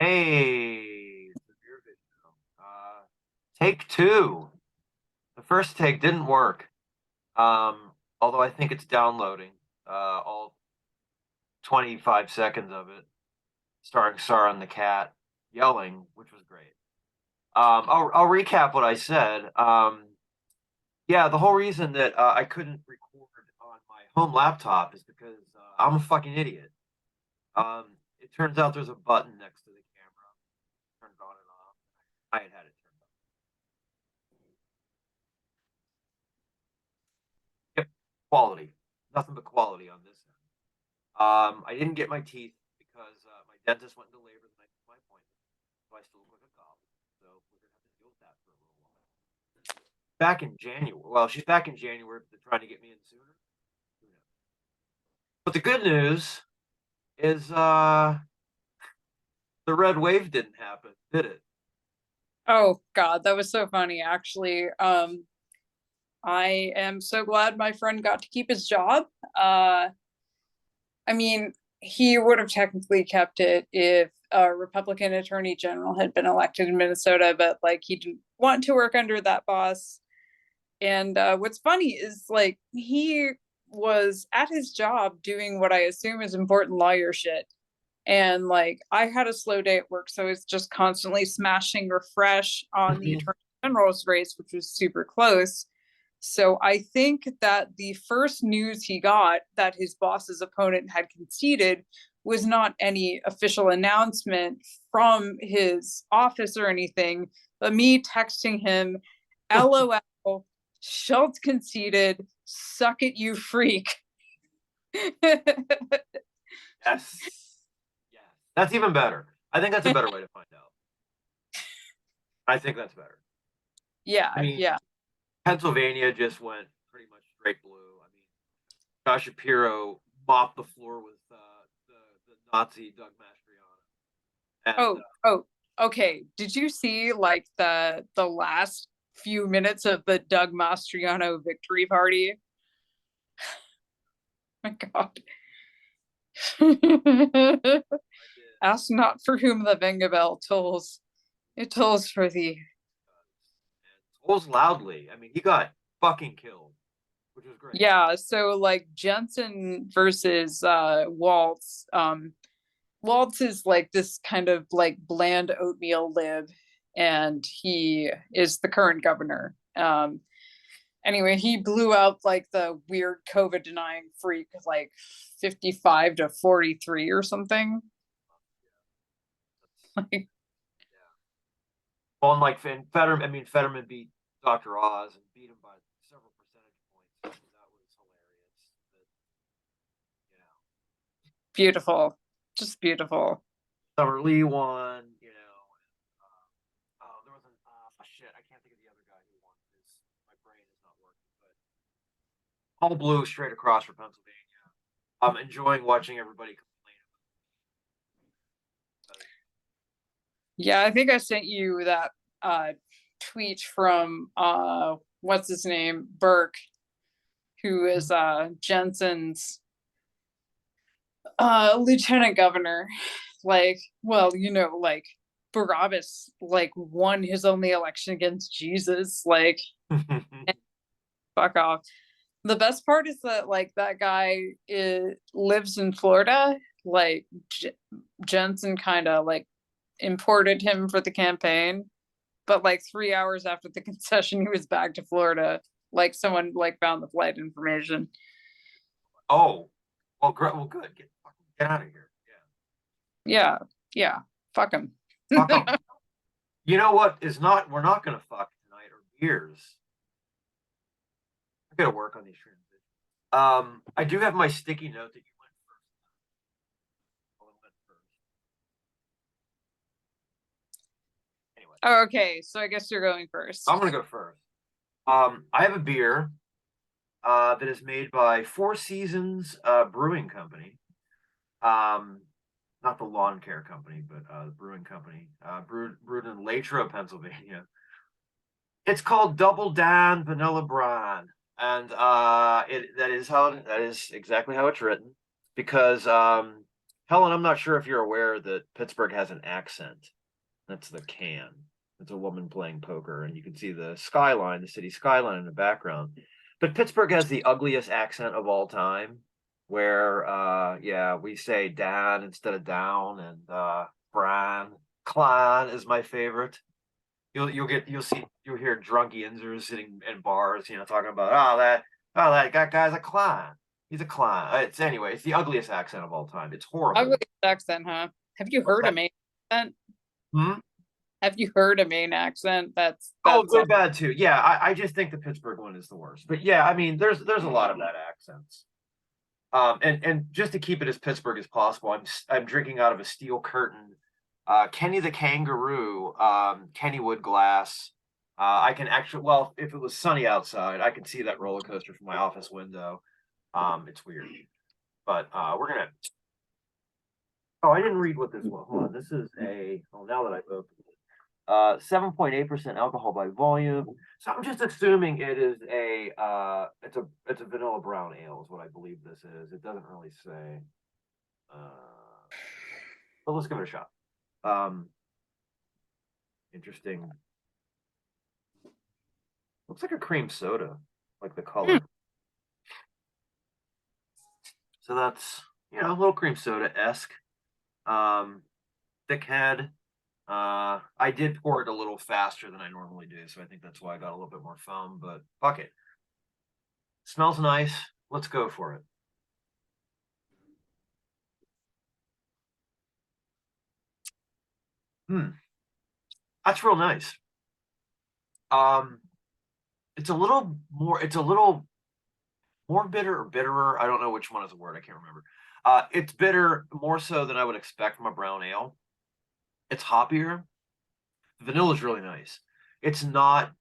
Hey, it's a beer video. Take two. The first take didn't work. Although I think it's downloading. All 25 seconds of it, starring Sarah and the cat yelling, which was great. I'll recap what I said. Yeah, the whole reason that I couldn't record on my home laptop is because I'm a fucking idiot. It turns out there's a button next to the camera, turns on and off. I had it turned on. Yep, quality. Nothing but quality on this end. I didn't get my teeth because my dentist went into labor the night of my appointment, so I still look like a cop. So we're gonna have to deal with that for a little while. Back in January. Well, she's back in January, but they're trying to get me in sooner. But the good news is the red wave didn't happen, did it? Oh God, that was so funny actually. I am so glad my friend got to keep his job. I mean, he would have technically kept it if a Republican attorney general had been elected in Minnesota, but like he didn't want to work under that boss. And what's funny is like he was at his job doing what I assume is important lawyer shit. And like I had a slow day at work, so it's just constantly smashing refresh on the attorney general's race, which was super close. So I think that the first news he got that his boss's opponent had conceded was not any official announcement from his office or anything, but me texting him, LOL, Schultz conceded, suck it, you freak. Yes. Yes. That's even better. I think that's a better way to find out. I think that's better. Yeah, I mean, yeah. Pennsylvania just went pretty much straight blue. I mean, Josh Shapiro mopped the floor with the Nazi Doug Mastriano. And Oh, okay. Did you see like the last few minutes of the Doug Mastriano victory party? My God. Ask not for whom the Venga bell tolls. It tolls for thee. tolls loudly. I mean, he got fucking killed, which was great. Yeah, so like Jensen versus Waltz. Waltz is like this kind of like bland oatmeal lib, and he is the current governor. Anyway, he blew out like the weird COVID denying freak, like 55 to 43 or something. Like, Yeah. Well, and like Fetterman, I mean, Fetterman beat Dr. Oz and beat him by several percentage points. So that was hilarious. But, you know, beautiful, just beautiful. Summer Lee won, oh, there was an, shit, I can't think of the other guy who won because my brain is not working, but all blue straight across for Pennsylvania. I'm enjoying watching everybody complain about it. Yeah, I think I sent you that tweet from what's his name, Burke, who is Jensen's lieutenant governor. Like, well, like Barabbas like won his only election against Jesus. Like, fuck off. The best part is that like that guy lives in Florida. Like Jensen kind of like imported him for the campaign, but like 3 hours after the concession, he was back to Florida. Like someone like found the flight information. Oh, well, great. Well, good. Get out of here. Yeah, yeah. Fuck him. Yeah. Fuck them. You know what is not, we're not going to fuck tonight or beers. I got to work on these transitions. I do have my sticky note that you went first. Anyway, Oh, okay, so I guess you're going first. I'm going to go first. I have a beer that is made by Four Seasons Brewing Company. Not the lawn care company, but the brewing company. Brewed in Latro, Pennsylvania. It's called Double Down Vanilla Bran, and that is exactly how it's written because Helen, I'm not sure if you're aware that Pittsburgh has an accent. That's the can. It's a woman playing poker, and you can see the skyline, the city skyline in the background. But Pittsburgh has the ugliest accent of all time, where yeah, we say Dan instead of down, and Bran. Klein is my favorite. You'll hear drunk yinzers sitting in bars, talking about that guy's a Klein. He's a Klein. It's the ugliest accent of all time. It's horrible. Ugly accent, huh? Have you What's heard a that? Maine accent? Hmm? Have you heard a Maine accent? Oh, That's good, bad too. Yeah, I just think the Pittsburgh one is the worst. But yeah, I mean, there's a lot of bad accents. And just to keep it as Pittsburgh as possible, I'm drinking out of a steel curtain. Kenny the Kangaroo, Kennywood glass. I can actually, well, if it was sunny outside, I can see that roller coaster from my office window. It's weird, but we're gonna. Oh, I didn't read what this was. Hold on, this is a. Oh, now that I've opened it. 7.8% alcohol by volume. So I'm just assuming it is it's a vanilla brown ale is what I believe this is. It doesn't really say. But let's give it a shot. Interesting. Looks like a cream soda, like the color. So that's a little cream soda-esque. Thick head. I did pour it a little faster than I normally do, so I think that's why I got a little bit more foam, but fuck it. Smells nice. Let's go for it. That's real nice. It's a little more bitter or bitterer. I don't know which one is the word. I can't remember. It's bitter more so than I would expect from a brown ale. It's hoppier. The vanilla is really nice. It's not.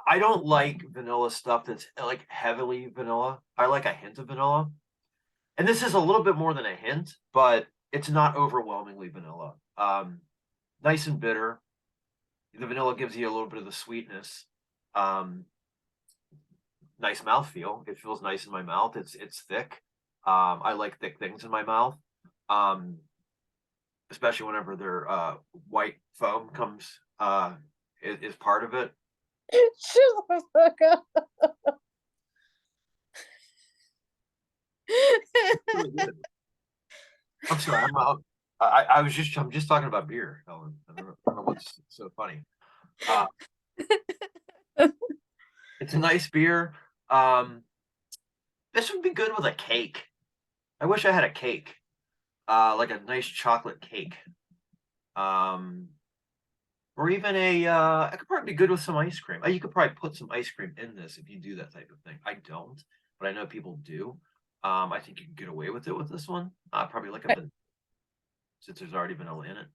I don't like vanilla stuff that's like heavily vanilla. I like a hint of vanilla, and this is a little bit more than a hint, but it's not overwhelmingly vanilla. Nice and bitter. The vanilla gives you a little bit of the sweetness. Nice mouthfeel. It feels nice in my mouth. It's thick. I like thick things in my mouth. Especially whenever their white foam comes is part of it. Shut the fuck up. I'm sorry. I'm just talking about beer, Helen. I don't know what's so funny. It's a nice beer. This would be good with a cake. I wish I had a cake, like a nice chocolate cake. Or even it could probably be good with some ice cream. You could probably put some ice cream in this if you do that type of thing. I don't, but I know people do. I think you can get away with it with this one. Probably like since there's already vanilla in it.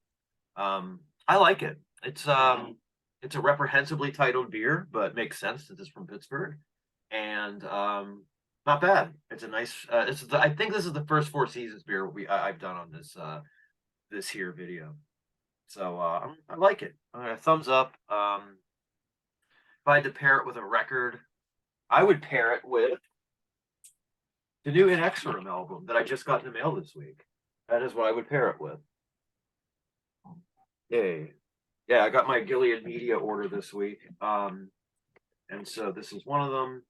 I like it. It's a reprehensibly titled beer, but makes sense since it's from Pittsburgh, and not bad. It's a nice. I think this is the first Four Seasons beer I've done on this here video. So I like it. Thumbs up. If I had to pair it with a record, I would pair it with the new In Exorem album that I just got in the mail this week. That is what I would pair it with. Yay. Yeah, I got my Gilead Media order this week. And so this is one of them.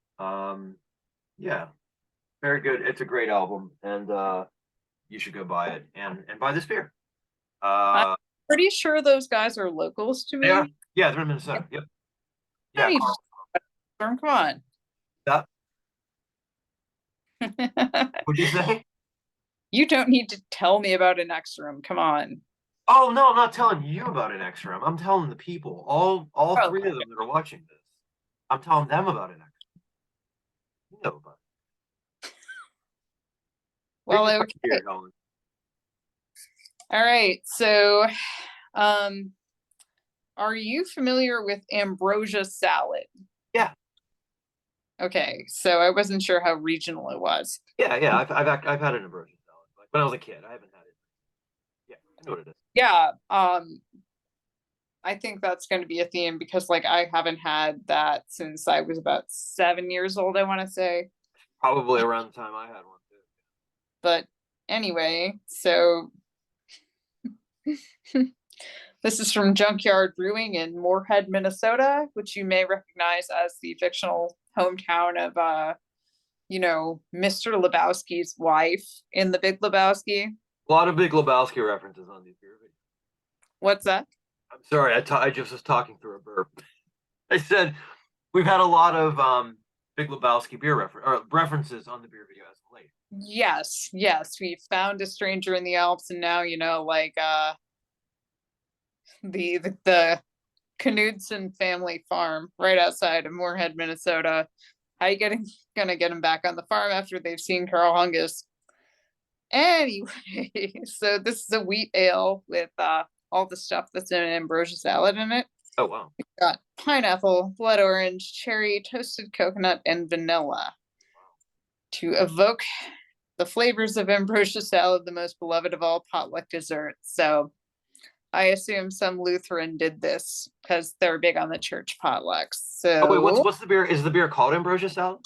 Yeah, very good. It's a great album, and you should go buy it and buy this beer. I'm pretty sure those guys are locals to me. Yeah, they're in Minnesota. Yep. Yeah, Yeah. come on. That, what'd you say? You don't need to tell me about an Exorem. Come on. Oh no, I'm not telling you about an Exorem. I'm telling the people, all three of them that are watching this. I'm telling them about an Exorem. You know about it. Well, okay. Here, All right. So, are you familiar with ambrosia salad? Yeah. Okay, so I wasn't sure how regional it was. Yeah. I've had an ambrosia salad. Like when I was a kid. I haven't had it. Yeah, I know what it is. Yeah, I think that's going to be a theme because like I haven't had that since I was about 7 years old, I want to say. Probably around the time I had one too. But Anyway, so this is from Junkyard Brewing in Moorhead, Minnesota, which you may recognize as the fictional hometown of Mr. Lebowski's wife in The Big Lebowski. A lot of Big Lebowski references on these beer videos. What's that? I'm sorry, I just was talking through a burp. I said we've had a lot of Big Lebowski beer references on the beer video as of late. Yes, we found a stranger in the Alps, and now the Knudsen family farm right outside of Moorhead, Minnesota. How you gonna get them back on the farm after they've seen Carl Hungus? Anyway, so this is a wheat ale with all the stuff that's in an ambrosia salad in it. Oh wow! We've got pineapple, blood orange, cherry, toasted coconut, and vanilla to evoke the flavors of ambrosia salad, the most beloved of all potluck desserts. So I assume some Lutheran did this because they're big on the church potlucks. So Oh wait, what's the beer? Is the beer called ambrosia salad?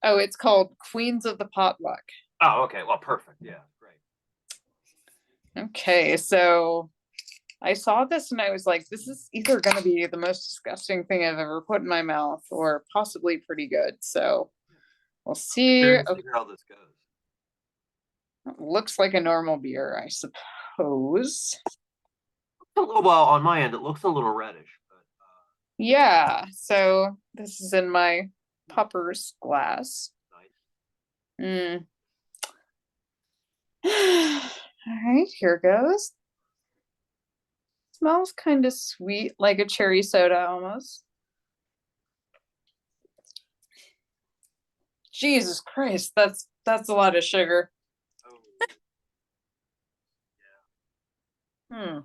Oh, it's called Queens of the Potluck. Oh, okay. Well, perfect. Yeah, great. Okay, so I saw this and I was like, this is either going to be the most disgusting thing I've ever put in my mouth or possibly pretty good. So we'll see. Curious to hear how this goes. Looks like a normal beer, I suppose. A little, well, on my end, it looks a little reddish, but Yeah, so this is in my pupper's glass. nice. All right, here goes. Smells kind of sweet, like a cherry soda almost. Jesus Christ, that's a lot of sugar. Oh, Hmm.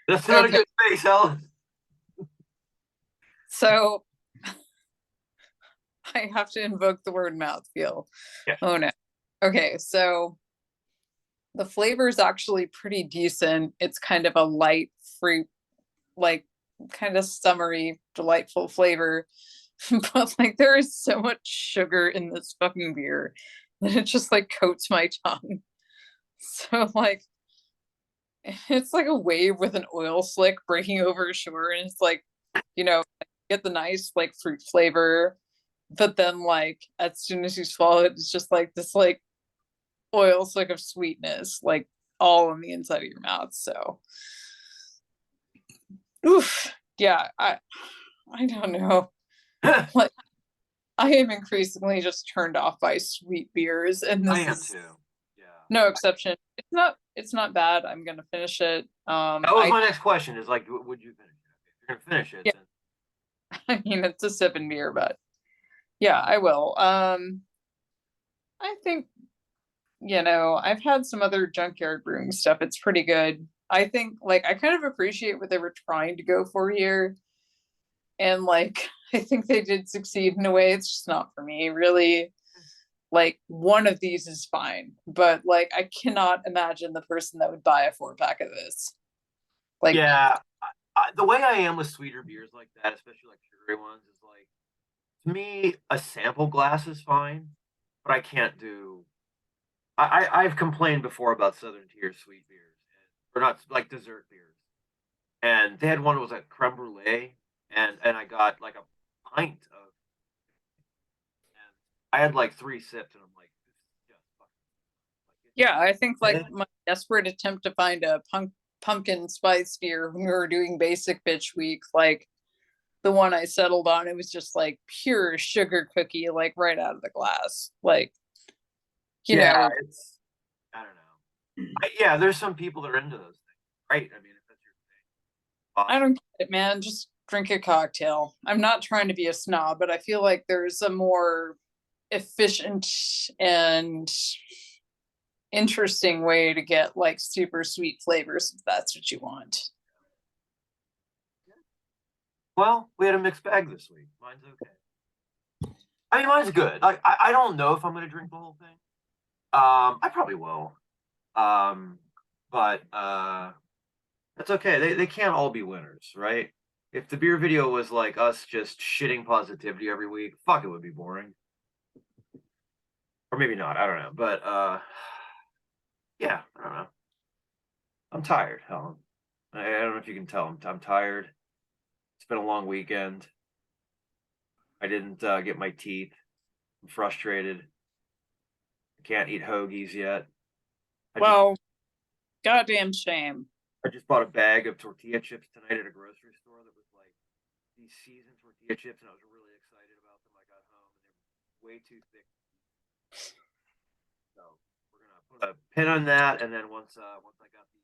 that's not Okay. a good face, Helen. So I have to invoke the word mouthfeel. Yeah. Oh no. Okay, so the flavor is actually pretty decent. It's kind of a light fruit, like kind of summery, delightful flavor. But like there is so much sugar in this fucking beer that it just like coats my tongue. So like it's like a wave with an oil slick breaking over shore, and it's like, get the nice like fruit flavor, but then like as soon as you swallow it, it's just like this like oil slick of sweetness, like all on the inside of your mouth. So oof, yeah, I don't know. Like I am increasingly just turned off by sweet beers, and I this am is too. Yeah. no exception. It's not bad. I'm gonna finish it. That was my next question. Is like, would you finish it? If you're gonna finish it, Yeah, then I mean it's a sipping beer, but yeah, I will. I think, I've had some other junkyard brewing stuff. It's pretty good. I think like I kind of appreciate what they were trying to go for here. And like I think they did succeed in a way. It's just not for me, really. Like one of these is fine, but like I cannot imagine the person that would buy a 4-pack of this. Like, yeah. The way I am with sweeter beers like that, especially like sugary ones, is like to me a sample glass is fine, but I can't do. I've complained before about Southern Tier sweet beers, or not like dessert beers, and they had one that was like creme brulee, and I got like a pint of, and I had like 3 sips, and I'm like, this is just yeah, I think like fucking. my desperate attempt to find a pumpkin spice beer when we were doing basic bitch week, like the one I settled on, it was just like pure sugar cookie, like right out of the glass. Like, you Yeah, know, it's I don't know. Yeah, there's some people that are into those things, right? I mean, if that's your thing, I awesome. don't get it, man. Just drink a cocktail. I'm not trying to be a snob, but I feel like there's a more efficient and interesting way to get like super sweet flavors if that's what you want. Well, we had a mixed bag this week. Mine's okay. I mean, mine's good. Like, I don't know if I'm gonna drink the whole thing. I probably will. But that's okay. They can't all be winners, right? If the beer video was like us just shitting positivity every week, fuck, it would be boring. Or maybe not, I don't know. But yeah, I don't know. I'm tired, Helen. I don't know if you can tell. I'm tired. It's been a long weekend. I didn't get my teeth. I'm frustrated. I can't eat hoagies yet. I just Well, goddamn shame. I just bought a bag of tortilla chips tonight at a grocery store that was like these seasoned tortilla chips, and I was really excited about them. I got home and they're way too thick. So we're gonna put a pin on that, and then once I got these,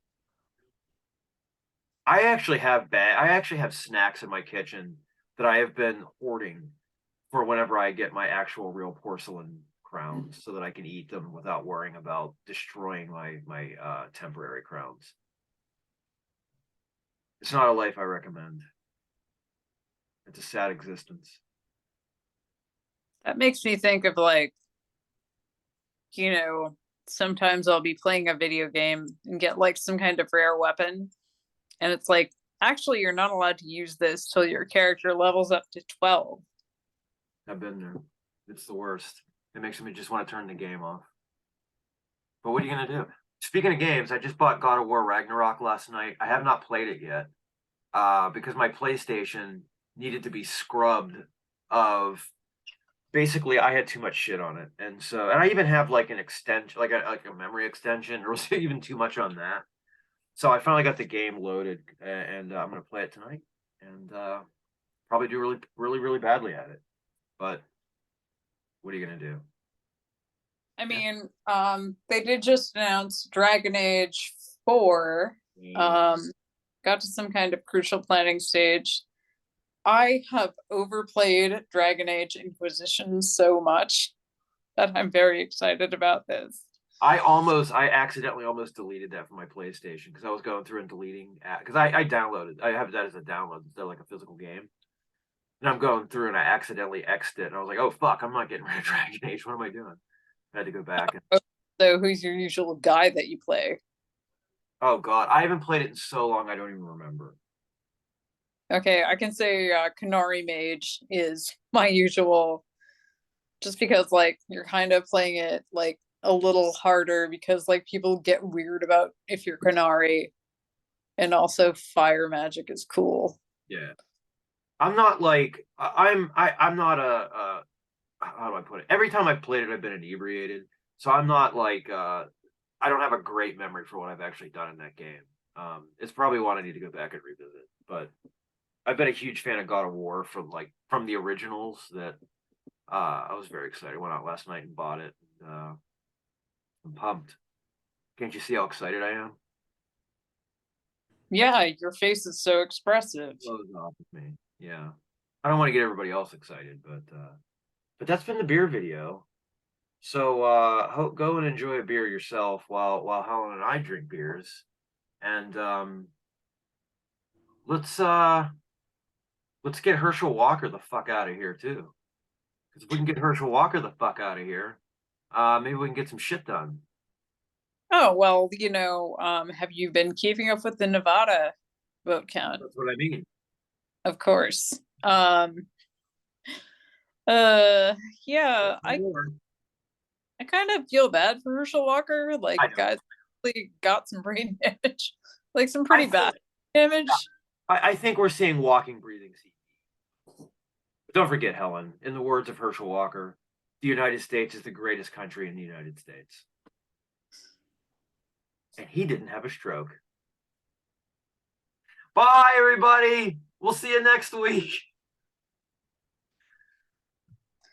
I actually have snacks in my kitchen that I have been hoarding for whenever I get my actual real porcelain crowns, so that I can eat them without worrying about destroying my temporary crowns. It's not a life I recommend. It's a sad existence. That makes me think of like, you know, sometimes I'll be playing a video game and get like some kind of rare weapon. And it's like, actually, you're not allowed to use this till your character levels up to 12. I've been there. It's the worst. It makes me just want to turn the game off. But what are you gonna do? Speaking of games, I just bought God of War Ragnarok last night. I have not played it yet, because my PlayStation needed to be scrubbed of basically I had too much shit on it. And I even have like an extension, like a memory extension, or was it even too much on that? So I finally got the game loaded, and I'm gonna play it tonight, and probably do really badly at it. But what are you gonna do? I Yeah. mean, they did just announce Dragon Age 4. Um, got to some kind of crucial planning stage. I have overplayed Dragon Age Inquisition so much that I'm very excited about this. I accidentally almost deleted that from my PlayStation because I was going through and deleting because I downloaded. I have that as a download instead of like a physical game. And I'm going through and I accidentally X'd it, and I was like, oh fuck, I'm not getting rid of Dragon Age. What am I doing? I had to go back and So, who's your usual guy that you play? oh god, I haven't played it in so long I don't even remember. Okay, I can say Canary Mage is my usual, just because like you're kind of playing it like a little harder because like people get weird about if you're Canary, and also fire magic is cool. Yeah. I'm not like I'm not a how do I put it? Every time I've played it, I've been inebriated. So I'm not like I don't have a great memory for what I've actually done in that game. It's probably one I need to go back and revisit. But I've been a huge fan of God of War from the originals. That I was very excited. Went out last night and bought it. I'm pumped. Can't you see how excited I am? Yeah, your face is so expressive. Blows off of me. Yeah. I don't want to get everybody else excited, but that's been the beer video. So go and enjoy a beer yourself while Helen and I drink beers. And let's uh let's get Herschel Walker the fuck out of here too. Because if we can get Herschel Walker the fuck out of here, maybe we can get some shit done. Oh, well, have you been keeping up with the Nevada vote count? That's what I mean. Of course. Uh, yeah, I kind of feel bad for Herschel Walker. Like, I know. guys really got some brain damage, like some I pretty think bad damage. I think we're seeing walking, breathing CP. But don't forget, Helen, in the words of Herschel Walker, the United States is the greatest country in the United States. And he didn't have a stroke. Bye, everybody. We'll see you next week.